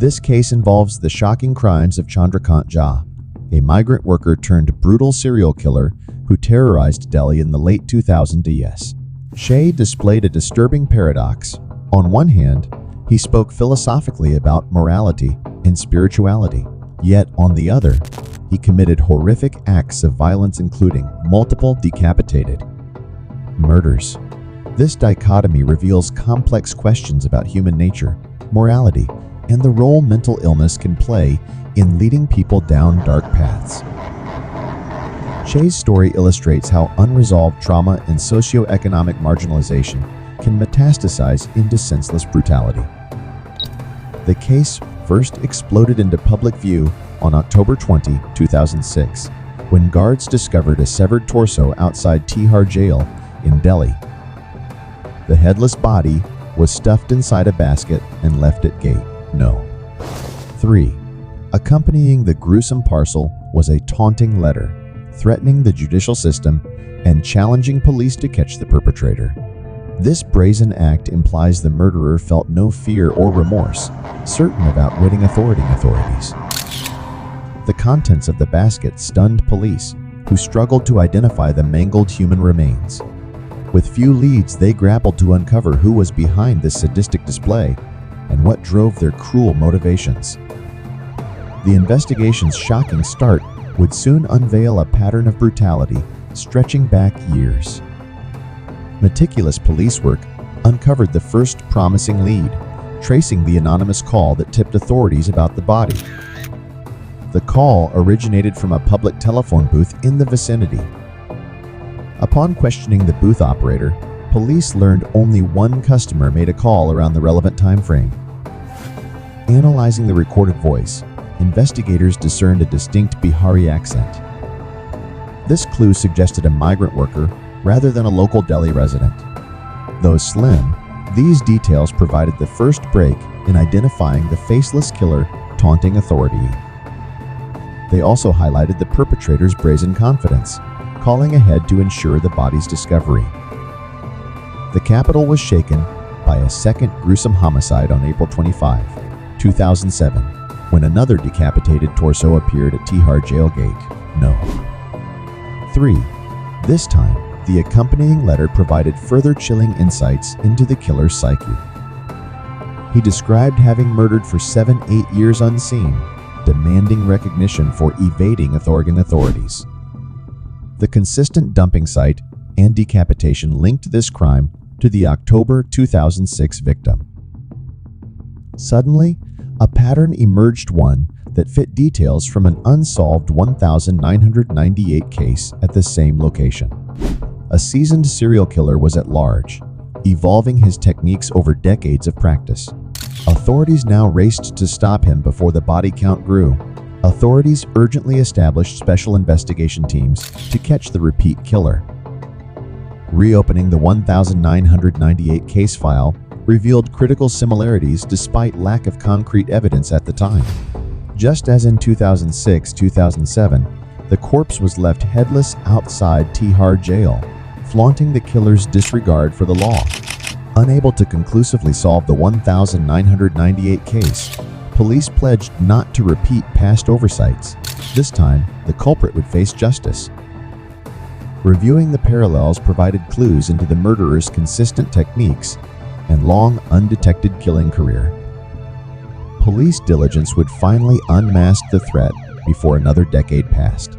This case involves the shocking crimes of Chandrakant Jha, a migrant worker turned brutal serial killer who terrorized Delhi in the late 2000s. Jha displayed a disturbing paradox. On one hand, he spoke philosophically about morality and spirituality, yet on the other, he committed horrific acts of violence including multiple decapitated murders. This dichotomy reveals complex questions about human nature, morality, and the role mental illness can play in leading people down dark paths. Jha's story illustrates how unresolved trauma and socioeconomic marginalization can metastasize into senseless brutality. The case first exploded into public view on October 20, 2006, when guards discovered a severed torso outside Tihar Jail in Delhi. The headless body was stuffed inside a basket and left at gate No. 3. Accompanying the gruesome parcel was a taunting letter, threatening the judicial system and challenging police to catch the perpetrator. This brazen act implies the murderer felt no fear or remorse, certain of outwitting authorities. The contents of the basket stunned police, who struggled to identify the mangled human remains. With few leads, they grappled to uncover who was behind this sadistic display and what drove their cruel motivations. The investigation's shocking start would soon unveil a pattern of brutality stretching back years. Meticulous police work uncovered the first promising lead, tracing the anonymous call that tipped authorities about the body. The call originated from a public telephone booth in the vicinity. Upon questioning the booth operator, police learned only one customer made a call around the relevant time frame. Analyzing the recorded voice, investigators discerned a distinct Bihari accent. This clue suggested a migrant worker rather than a local Delhi resident. Though slim, these details provided the first break in identifying the faceless killer taunting authority. They also highlighted the perpetrator's brazen confidence, calling ahead to ensure the body's discovery. The capital was shaken by a second gruesome homicide on April 25, 2007, when another decapitated torso appeared at Tihar Jail Gate No. 3. This time, the accompanying letter provided further chilling insights into the killer's psyche. He described having murdered for 7-8 years unseen, demanding recognition for evading authorities. The consistent dumping site and decapitation linked this crime to the October 2006 victim. Suddenly, a pattern emerged, one that fit details from an unsolved 1998 case at the same location. A seasoned serial killer was at large, evolving his techniques over decades of practice. Authorities now raced to stop him before the body count grew. Authorities urgently established special investigation teams to catch the repeat killer. Reopening the 1998 case file revealed critical similarities despite lack of concrete evidence at the time. Just as in 2006-2007, the corpse was left headless outside Tihar Jail, flaunting the killer's disregard for the law. Unable to conclusively solve the 1998 case, police pledged not to repeat past oversights. This time, the culprit would face justice. Reviewing the parallels provided clues into the murderer's consistent techniques and long undetected killing career. Police diligence would finally unmask the threat before another decade passed.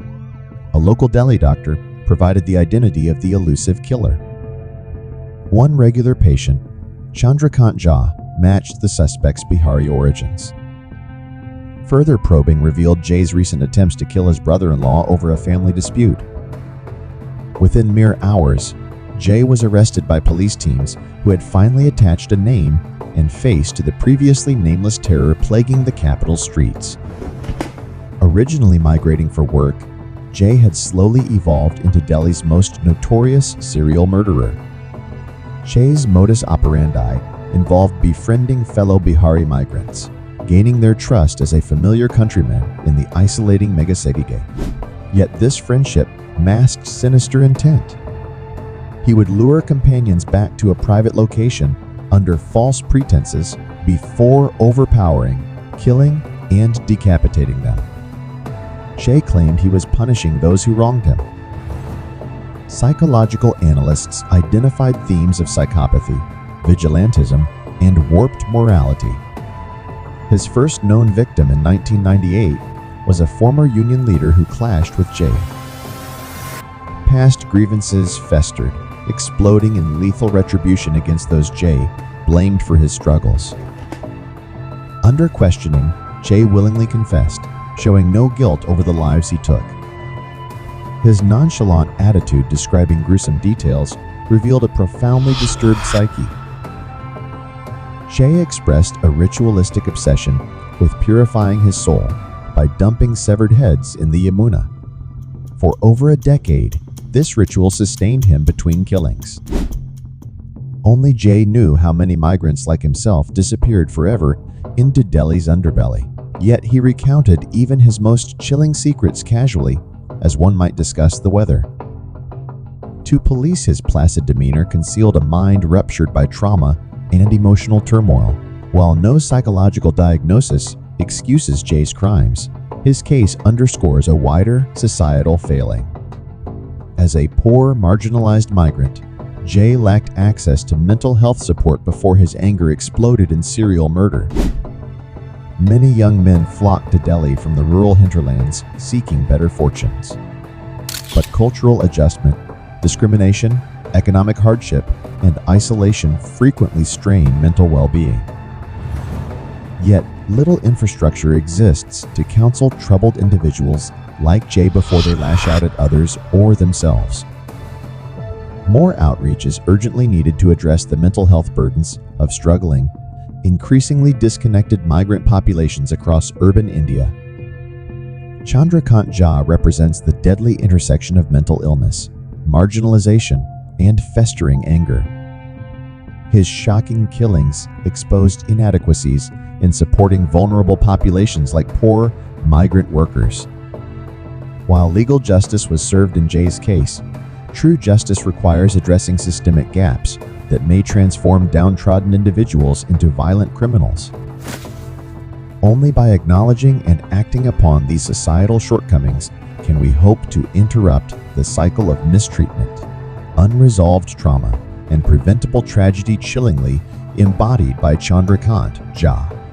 A local Delhi doctor provided the identity of the elusive killer. One regular patient, Chandrakant Jha, matched the suspect's Bihari origins. Further probing revealed Jay's recent attempts to kill his brother-in-law over a family dispute. Within mere hours, Jay was arrested by police teams who had finally attached a name and face to the previously nameless terror plaguing the capital's streets. Originally migrating for work, Jay had slowly evolved into Delhi's most notorious serial murderer. Jay's modus operandi involved befriending fellow Bihari migrants, gaining their trust as a familiar countryman in the isolating megacity. Yet this friendship masked sinister intent. He would lure companions back to a private location under false pretenses before overpowering killing and decapitating them. Jha claimed he was punishing those who wronged him. Psychological analysts identified themes of psychopathy, vigilantism, and warped morality. His first known victim in 1998 was a former union leader who clashed with Jha. Past grievances festered, exploding in lethal retribution against those Jha blamed for his struggles. Under questioning, Jha willingly confessed, showing no guilt over the lives he took. His nonchalant attitude describing gruesome details revealed a profoundly disturbed psyche. Jha expressed a ritualistic obsession with purifying his soul by dumping severed heads in the Yamuna. For over a decade, this ritual sustained him between killings. Only Jha knew how many migrants like himself disappeared forever into Delhi's underbelly. Yet he recounted even his most chilling secrets casually, as one might discuss the weather. To police, his placid demeanor concealed a mind ruptured by trauma and emotional turmoil. While no psychological diagnosis excuses Jha's crimes, his case underscores a wider societal failing. As a poor, marginalized migrant, Jha lacked access to mental health support before his anger exploded in serial murder. Many young men flocked to Delhi from the rural hinterlands seeking better fortunes. But cultural adjustment, discrimination, economic hardship, and isolation frequently strain mental well-being. Yet, little infrastructure exists to counsel troubled individuals like Jha before they lash out at others or themselves. More outreach is urgently needed to address the mental health burdens of struggling, increasingly disconnected migrant populations across urban India. Chandrakant Jha represents the deadly intersection of mental illness, marginalization, and festering anger. His shocking killings exposed inadequacies in supporting vulnerable populations like poor migrant workers. While legal justice was served in Jha's case, true justice requires addressing systemic gaps that may transform downtrodden individuals into violent criminals. Only by acknowledging and acting upon these societal shortcomings can we hope to interrupt the cycle of mistreatment, unresolved trauma, and preventable tragedy chillingly embodied by Chandrakant Jha.